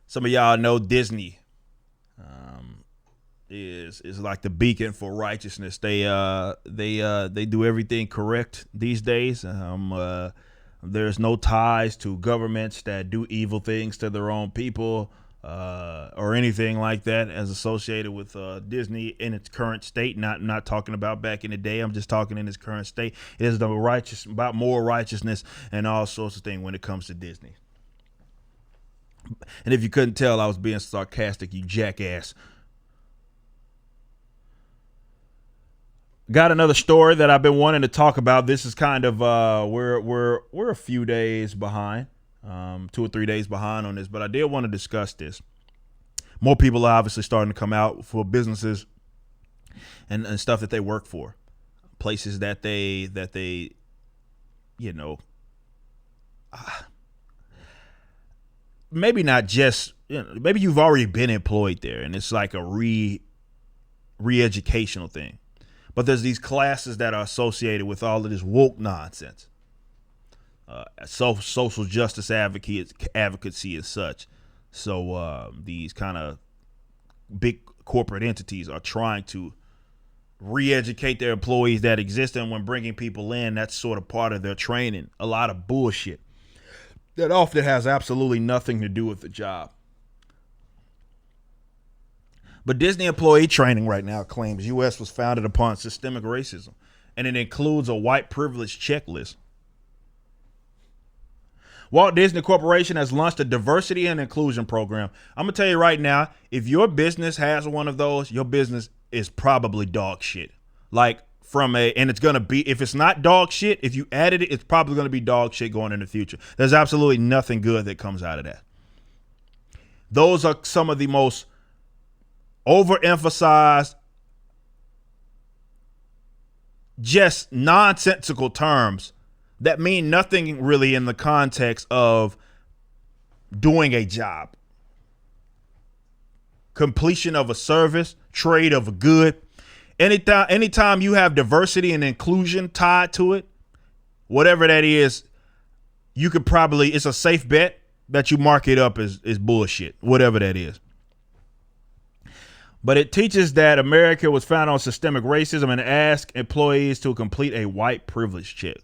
Some of y'all know Disney is like the beacon for righteousness. They do everything correct these days. There's no ties to governments that do evil things to their own people or anything like that as associated with Disney in its current state. Not talking about back in the day. I'm just talking in its current state. It is the righteous about moral righteousness and all sorts of things when it comes to Disney. And if you couldn't tell, I was being sarcastic, you jackass. Got another story that I've been wanting to talk about. This is kind of we're a few days behind, 2 or 3 days behind on this, but I did want to discuss this. More people are obviously starting to come out for businesses and stuff that they work for, places that they you know maybe not just maybe you've already been employed there and it's like a re-educational thing, but there's these classes that are associated with all of this woke nonsense, social justice advocacy and such. So these kind of big corporate entities are trying to re-educate their employees that exist, and when bringing people in, that's sort of part of their training. A lot of bullshit that often has absolutely nothing to do with the job. But Disney employee training right now claims U.S. was founded upon systemic racism, and it includes a white privilege checklist. Walt Disney Corporation has launched a diversity and inclusion program. I'm going to tell you right now, if your business has one of those, your business is probably dog shit. Like and it's going to be, if it's not dog shit, if you added it, it's probably going to be dog shit going in the future. There's absolutely nothing good that comes out of that. Those are some of the most overemphasized, just nonsensical terms that mean nothing really in the context of doing a job, completion of a service, trade of a good. Anytime you have diversity and inclusion tied to it, whatever that is, you could probably, it's a safe bet that you mark it up as bullshit, whatever that is. But it teaches that America was founded on systemic racism and asks employees to complete a white privilege check.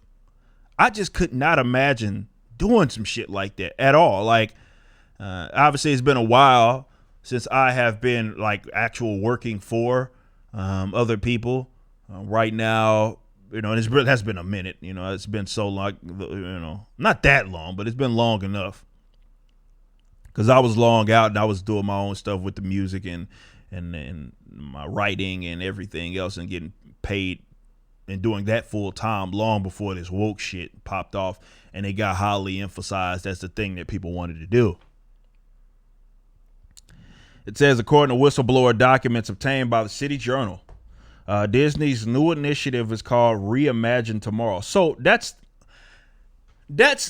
I just could not imagine doing some shit like that at all. Like, obviously, it's been a while since I have been like actual working for other people. Right now, and it has been a minute. It's been so long. Not that long, but it's been long enough. Because I was long out and I was doing my own stuff with the music and my writing and everything else and getting paid and doing that full time long before this woke shit popped off and it got highly emphasized as the thing that people wanted to do. It says, according to whistleblower documents obtained by the City Journal, Disney's new initiative is called Reimagine Tomorrow. So that's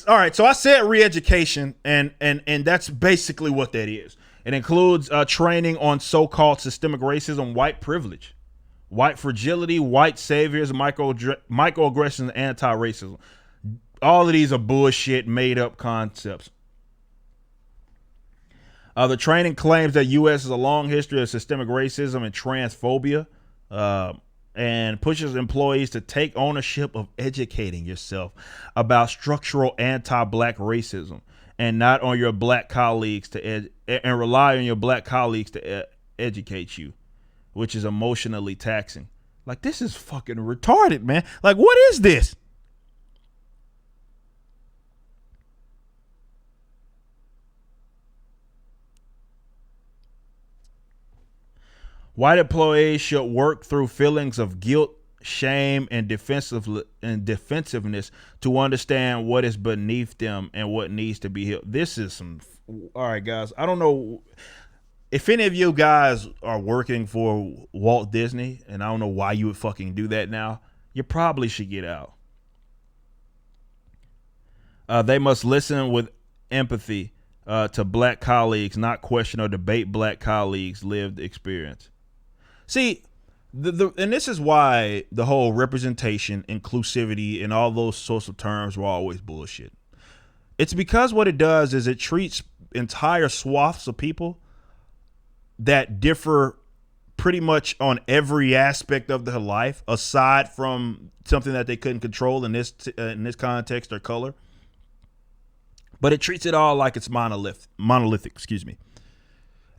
all right. So I said re-education, and that's basically what that is. It includes training on so-called systemic racism, white privilege, white fragility, white saviors, microaggressions, and anti-racism. All of these are bullshit, made-up concepts. The training claims that U.S. has a long history of systemic racism and transphobia, and pushes employees to take ownership of educating yourself about structural anti-black racism, and not on your black colleagues and rely on your black colleagues to educate you, which is emotionally taxing. Like, this is fucking retarded, man. Like, what is this? White employees should work through feelings of guilt, shame, and defensiveness to understand what is beneath them and what needs to be healed. This is some. All right, guys. I don't know if any of you guys are working for Walt Disney, and I don't know why you would fucking do that now. You probably should get out. They must listen with empathy to black colleagues, not question or debate black colleagues' lived experience. See, and this is why the whole representation, inclusivity, and all those sorts of terms were always bullshit. It's because what it does is it treats entire swaths of people that differ pretty much on every aspect of their life, aside from something that they couldn't control in this context or color. But it treats it all like it's monolithic,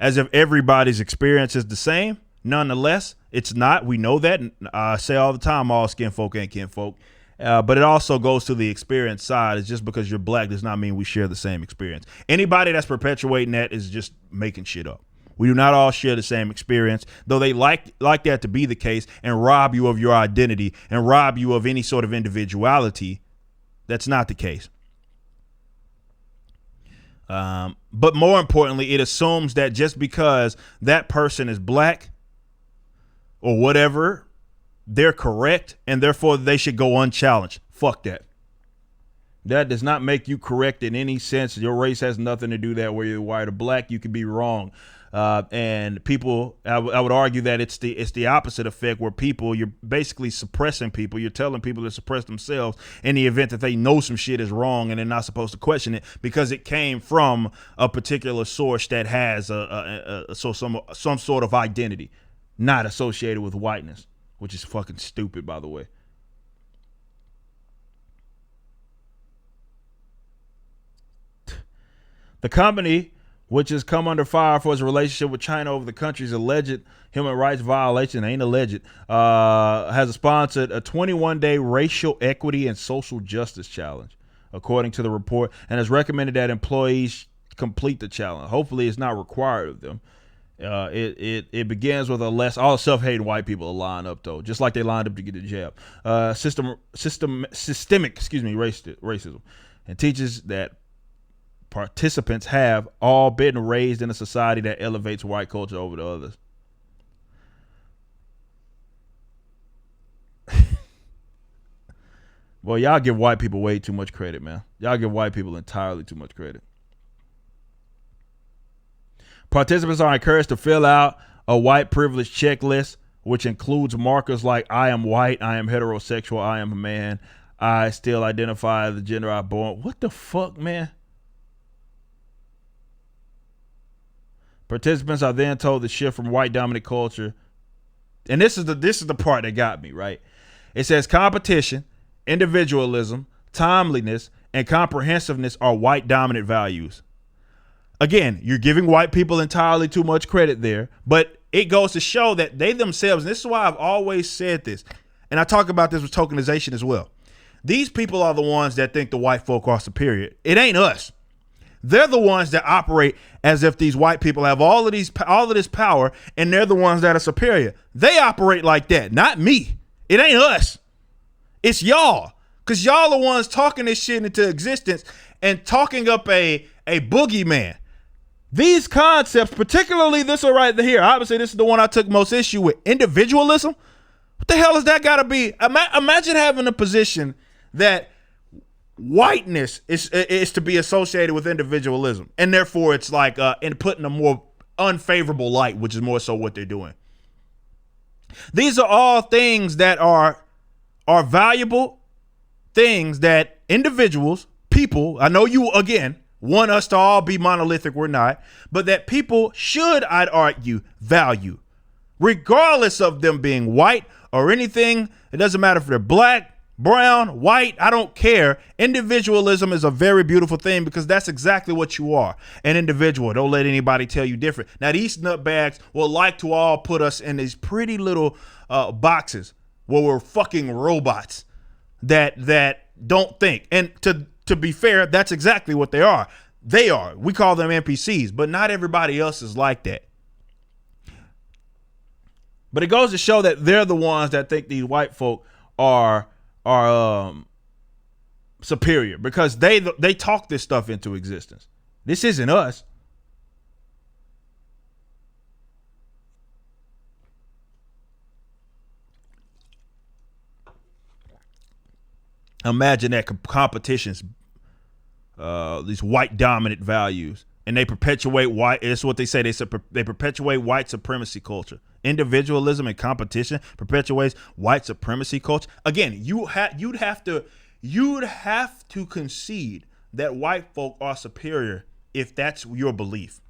as if everybody's experience is the same. Nonetheless, it's not. We know that. I say all the time, all skin folk ain't kin folk. But it also goes to the experience side. It's just because you're black does not mean we share the same experience. Anybody that's perpetuating that is just making shit up. We do not all share the same experience, though they like that to be the case and rob you of your identity and rob you of any sort of individuality. That's not the case. But more importantly, it assumes that just because that person is black or whatever, they're correct and therefore they should go unchallenged. Fuck that. That does not make you correct in any sense. Your race has nothing to do with that. Whether you're white or black, you could be wrong. And people, I would argue that it's the opposite effect, where you're basically suppressing people. You're telling people to suppress themselves in the event that they know some shit is wrong and they're not supposed to question it because it came from a particular source that has some sort of identity, not associated with whiteness, which is fucking stupid, by the way. The company, which has come under fire for its relationship with China over the country's alleged human rights violation, has sponsored a 21-day racial equity and social justice challenge, according to the report, and has recommended that employees complete the challenge. Hopefully, it's not required of them. It begins with all self-hating white people are lined up, though, just like they lined up to get the jab. Systemic racism, and teaches that participants have all been raised in a society that elevates white culture over the others. Well, y'all give white people way too much credit, man. Y'all give white people entirely too much credit. Participants are encouraged to fill out a white privilege checklist, which includes markers like I am white, I am heterosexual, I am a man, I still identify the gender I born. What the fuck, man? Participants are then told to shift from white dominant culture. And this is the part that got me, right? It says competition, individualism, timeliness, and comprehensiveness are white dominant values. Again, you're giving white people entirely too much credit there, but it goes to show that they themselves, and this is why I've always said this, and I talk about this with tokenization as well. These people are the ones that think the white folk are superior. It ain't us. They're the ones that operate as if these white people have all of this power, and they're the ones that are superior. They operate like that, not me. It ain't us. It's y'all, because y'all the ones talking this shit into existence and talking up a boogeyman. These concepts, particularly this one right here, obviously this is the one I took most issue with, individualism. What the hell has that got to be? Imagine having a position that whiteness is to be associated with individualism, and therefore it's like in putting a more unfavorable light, which is more so what they're doing. These are all things that are valuable things that individuals, people, I know you again want us to all be monolithic, we're not, but that people should, I'd argue, value, regardless of them being white or anything. It doesn't matter if they're black, brown, white, I don't care. Individualism is a very beautiful thing because that's exactly what you are, an individual. Don't let anybody tell you different. Now, these nutbags will like to all put us in these pretty little boxes where we're fucking robots that don't think. And to be fair, that's exactly what they are. They are. We call them NPCs, but not everybody else is like that. But it goes to show that they're the ones that think these white folk are superior because they talk this stuff into existence. This isn't us. Imagine that competitions, these white dominant values, and they perpetuate white. It's what they say. They perpetuate white supremacy culture. Individualism and competition perpetuates white supremacy culture. Again, you'd have to concede that white folk are superior if that's your belief.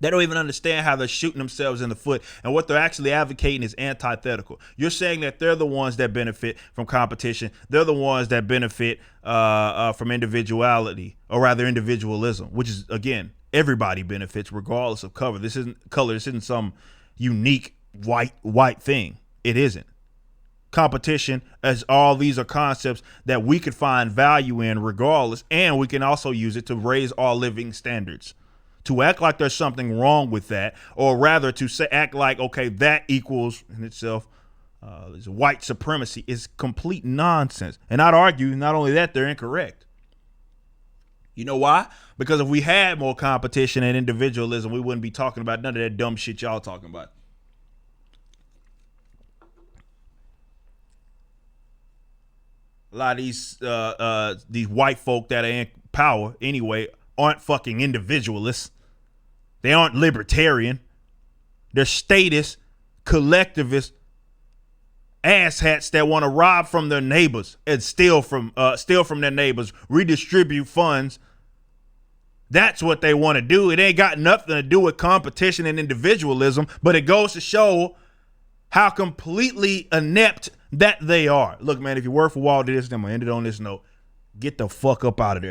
They don't even understand how they're shooting themselves in the foot. And what they're actually advocating is antithetical. You're saying that they're the ones that benefit from competition. They're the ones that benefit from individuality, or rather individualism, which is, again, everybody benefits regardless of color. This isn't some unique white thing. It isn't. Competition, as all these are concepts that we could find value in regardless, and we can also use it to raise our living standards. To act like there's something wrong with that, or rather to act like, okay, that equals in itself white supremacy, is complete nonsense. And I'd argue, not only that, they're incorrect. You know why? Because if we had more competition and individualism, we wouldn't be talking about none of that dumb shit y'all talking about. A lot of these white folk that are in power anyway aren't fucking individualists. They aren't libertarian. They're statist, collectivist asshats that want to rob from their neighbors and steal from their neighbors, redistribute funds. That's what they want to do. It ain't got nothing to do with competition and individualism, but it goes to show how completely inept that they are. Look, man, if you're worth for Walt Disney, I'm going to end it on this note. Get the fuck up out of there.